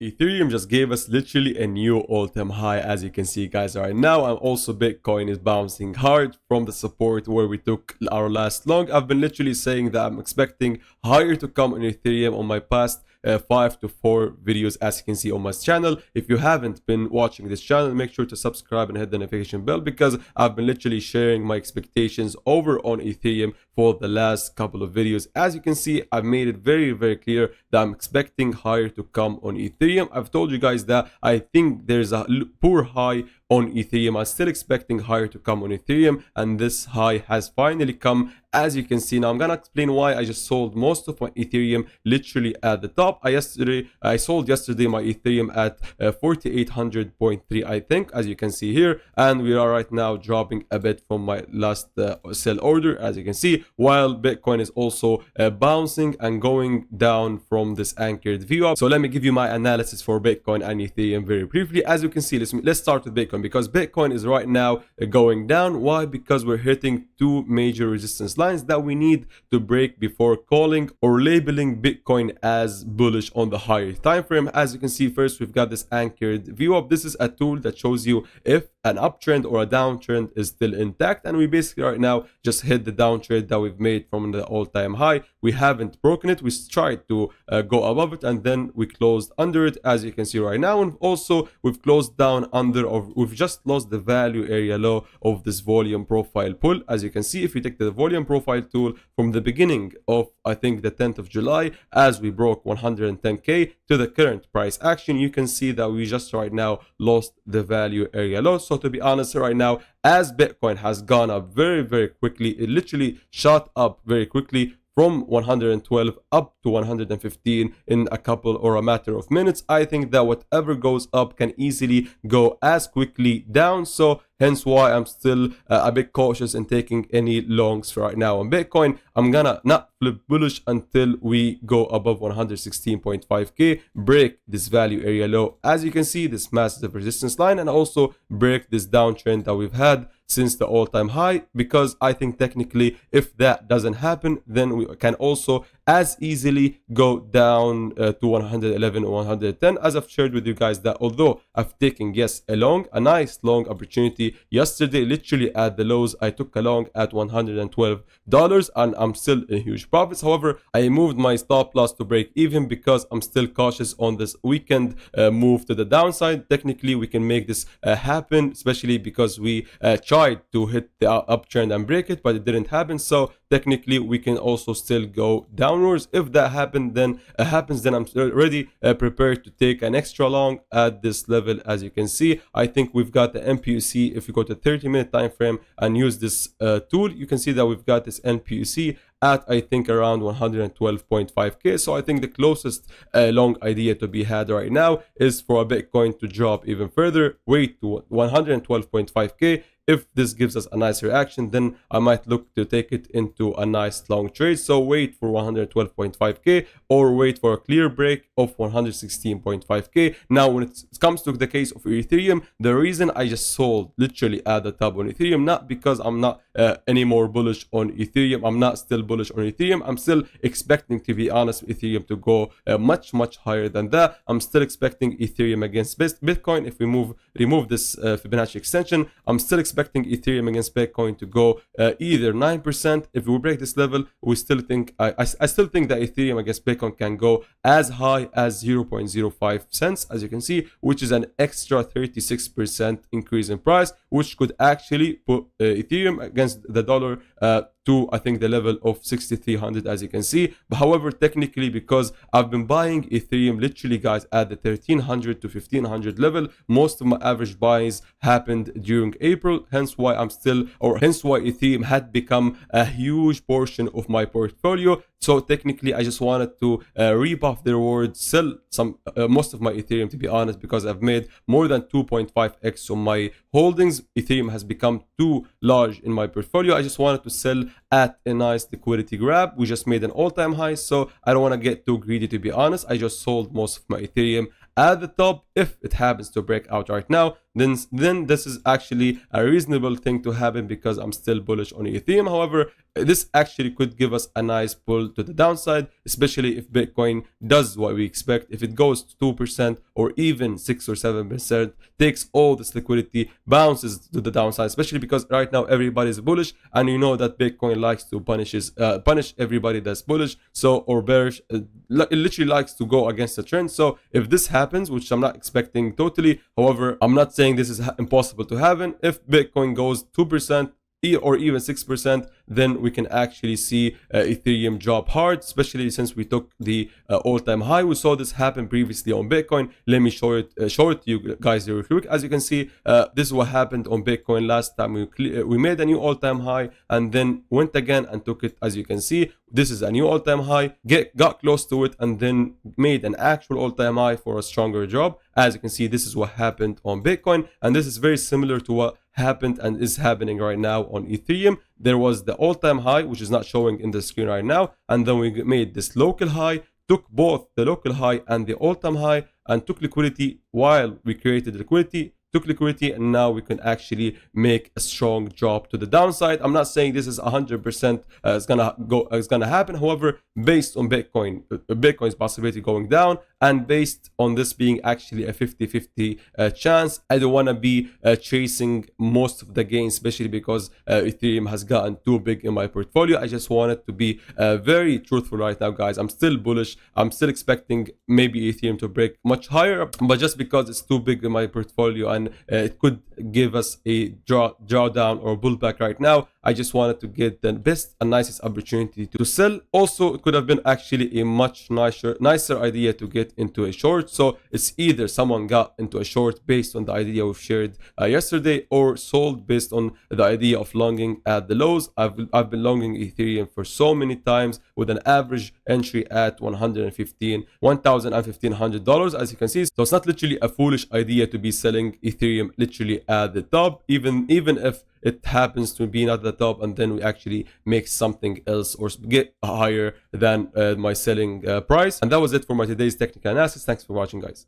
Ethereum just gave us literally a new all-time high, as you can see guys right now, and also Bitcoin is bouncing hard from the support where we took our last long. I've been literally saying that I'm expecting higher to come on Ethereum on my past 5 to 4 videos, as you can see on my channel. If you haven't been watching this channel, make sure to subscribe and hit the notification bell, because I've been literally sharing my expectations over on Ethereum for the last couple of videos. As you can see, I've made it very clear that I'm expecting higher to come on Ethereum. I've told you guys that I think there's a poor high on Ethereum. I'm still expecting higher to come on Ethereum, and this high has finally come, as you can see. Now I'm gonna explain why I just sold most of my Ethereum literally at the top. I sold yesterday my Ethereum at 4800.3, I think, as you can see here, and we are right now dropping a bit from my last sell order, as you can see, while Bitcoin is also bouncing and going down from this anchored view up. So let me give you my analysis for Bitcoin and Ethereum very briefly. As you can see, let's start with Bitcoin, because Bitcoin is right now going down. Why? Because we're hitting two major resistance lines that we need to break before calling or labeling Bitcoin as bullish on the higher time frame. As you can see, first we've got this anchored view up. This is a tool that shows you if an uptrend or a downtrend is still intact, and we basically right now just hit the downtrend that we've made from the all-time high. We haven't broken it. We tried to go above it, and then we closed under it, as you can see right now. And also we've closed down under, or we've just lost the value area low of this volume profile pull. As you can see, if you take the volume profile tool from the beginning of, I think, the 10th of July, as we broke 110k to the current price action, you can see that we just right now lost the value area low. So to be honest, right now, as Bitcoin has gone up very quickly, it literally shot up very quickly from 112 up to 115 in a couple or a matter of minutes. I think that whatever goes up can easily go as quickly down, so hence why I'm still a bit cautious in taking any longs right now on Bitcoin. I'm gonna not flip bullish until we go above 116.5k, break this value area low, as you can see, this massive resistance line, and also break this downtrend that we've had since the all-time high, because I think technically if that doesn't happen, then we can also as easily go down to 111 or 110, as I've shared with you guys that although I've taken, yes, a nice long opportunity yesterday, literally at the lows, I took a long at $112 and I'm still in huge profits. However, I moved my stop loss to break even because I'm still cautious on this weekend move to the downside. Technically we can make this happen, especially because we tried to hit the uptrend and break it, but it didn't happen. So technically we can also still go downwards. If that happens, then I'm already prepared to take an extra long at this level. As you can see, I think we've got the NPUC. If you go to 30-minute time frame and use this tool, you can see that we've got this NPUC at, I think, around 112.5k. So I think the closest long idea to be had right now is for a Bitcoin to drop even further, wait to 112.5k. If this gives us a nice reaction, then I might look to take it into a nice long trade. So wait for 112.5k or wait for a clear break of 116.5k. Now, when it comes to the case of Ethereum, the reason I just sold literally at the top on Ethereum, not because I'm not any more bullish on Ethereum. I'm not still bullish on Ethereum. I'm still expecting, to be honest, Ethereum to go much higher than that. I'm still expecting Ethereum against Bitcoin. If we remove this Fibonacci extension, I'm still expecting Ethereum against Bitcoin to go either 9%. If we break this level, we still think I still think that Ethereum against Bitcoin can go as high as 0.05 cents, as you can see, which is an extra 36% increase in price, which could actually put Ethereum against the dollar to, I think, the level of 6,300, as you can see. But however, technically, because I've been buying Ethereum literally, guys, at the 1300 to 1500 level, most of my average buys happened during April, hence why Ethereum had become a huge portion of my portfolio. So technically I just wanted to reap off the reward, sell some most of my Ethereum, to be honest, because I've made more than 2.5x on my holdings. Ethereum has become too large in my portfolio. I just wanted to sell at a nice liquidity grab. We just made an all-time high, so I don't want to get too greedy, to be honest. I just sold most of my Ethereum at the top if it happens to break out right now, then this is actually a reasonable thing to happen because I'm still bullish on Ethereum. However, this actually could give us a nice pull to the downside, especially if Bitcoin does what we expect. If it goes to 2% or even 6 or 7%, takes all this liquidity, bounces to the downside, especially because right now everybody is bullish, and you know that Bitcoin likes to punish everybody that's bullish, so, or bearish. It literally likes to go against the trend. So if this happens, which I'm not expecting totally, however, I'm not saying this is impossible to happen. If Bitcoin goes 2% or even 6%, then we can actually see Ethereum drop hard, especially since we took the all-time high. We saw this happen previously on Bitcoin. Let me show it to you guys real quick. As you can see, this is what happened on Bitcoin last time. We made a new all-time high and then went again and took it. As you can see, this is a new all-time high, got close to it, and then made an actual all-time high for a stronger drop. As you can see, this is what happened on Bitcoin, and this is very similar to what happened and is happening right now on Ethereum. There was the all-time high, which is not showing in the screen right now, and then we made this local high, took both the local high and the all-time high, and took liquidity while we created liquidity, took liquidity, and now we can actually make a strong drop to the downside. I'm not saying this is 100% it's gonna happen. However, based on Bitcoin's possibility going down, and based on this being actually a 50-50 chance, I don't want to be chasing most of the gains, especially because Ethereum has gotten too big in my portfolio. I just wanted to be very truthful right now, guys. I'm still bullish. I'm still expecting maybe Ethereum to break much higher, but just because it's too big in my portfolio and it could give us a drawdown or pullback right now, I just wanted to get the best and nicest opportunity to sell. Also, it could have been actually a much nicer idea to get into a short. So it's either someone got into a short based on the idea we shared yesterday, or sold based on the idea of longing at the lows. I've been longing Ethereum for so many times with an average entry at $1,150, as you can see. So it's not literally a foolish idea to be selling Ethereum literally at the top, even if it happens to be not at the top, and then we actually make something else or get higher than my selling price. And that was it for my today's technical analysis. Thanks for watching, guys.